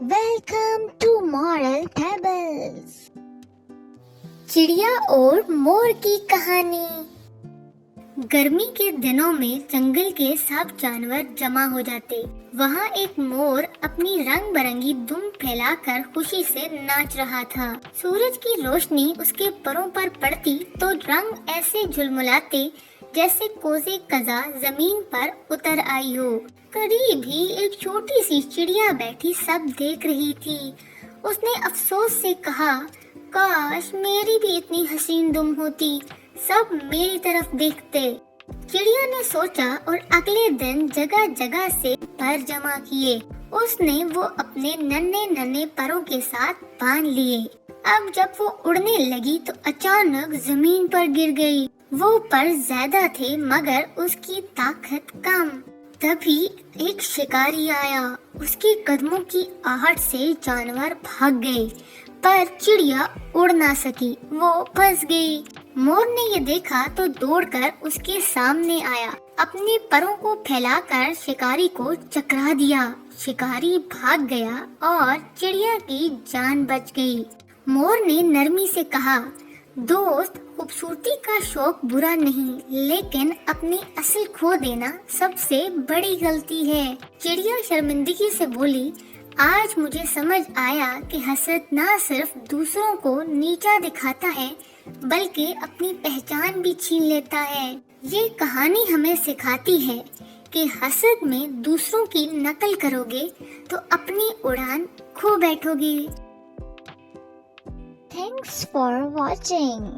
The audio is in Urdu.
Welcome to moral tables. چڑیا اور مور کی کہانی۔ گرمی کے دنوں میں جنگل کے سب جانور جمع ہو جاتے۔ وہاں ایک مور اپنی رنگ برنگی دم پھیلا کر خوشی سے ناچ رہا تھا۔ سورج کی روشنی اس کے پروں پر پڑتی تو رنگ ایسے جھلملاتے جیسے کوزے قزح زمین پر اتر آئی ہو۔ قریب ہی ایک چھوٹی سی چڑیا بیٹھی سب دیکھ رہی تھی۔ اس نے افسوس سے کہا، کاش میری بھی اتنی حسین دم ہوتی، سب میری طرف دیکھتے۔ چڑیا نے سوچا اور اگلے دن جگہ جگہ سے پر جمع کیے۔ اس نے وہ اپنے ننھے ننھے پروں کے ساتھ باندھ لیے۔ اب جب وہ اڑنے لگی تو اچانک زمین پر گر گئی۔ وہ پر زیادہ تھے مگر اس کی طاقت کم۔ تبھی ایک شکاری آیا۔ اس کے قدموں کی آہٹ سے جانور بھاگ گئے، پر چڑیا اڑ نہ سکی، وہ پھنس گئی۔ مور نے یہ دیکھا تو دوڑ کر اس کے سامنے آیا، اپنے پروں کو پھیلا کر شکاری کو چکرا دیا۔ شکاری بھاگ گیا اور چڑیا کی جان بچ گئی۔ مور نے نرمی سے کہا، دوست، خوبصورتی کا شوق برا نہیں، لیکن اپنی اصل کھو دینا سب سے بڑی غلطی ہے۔ چڑیا شرمندگی سے بولی، آج مجھے سمجھ آیا کہ حسد نہ صرف دوسروں کو نیچا دکھاتا ہے بلکہ اپنی پہچان بھی چھین لیتا ہے۔ یہ کہانی ہمیں سکھاتی ہے کہ حسد میں دوسروں کی نقل کرو گے تو اپنی اڑان کھو بیٹھو گے۔ Thanks for watching.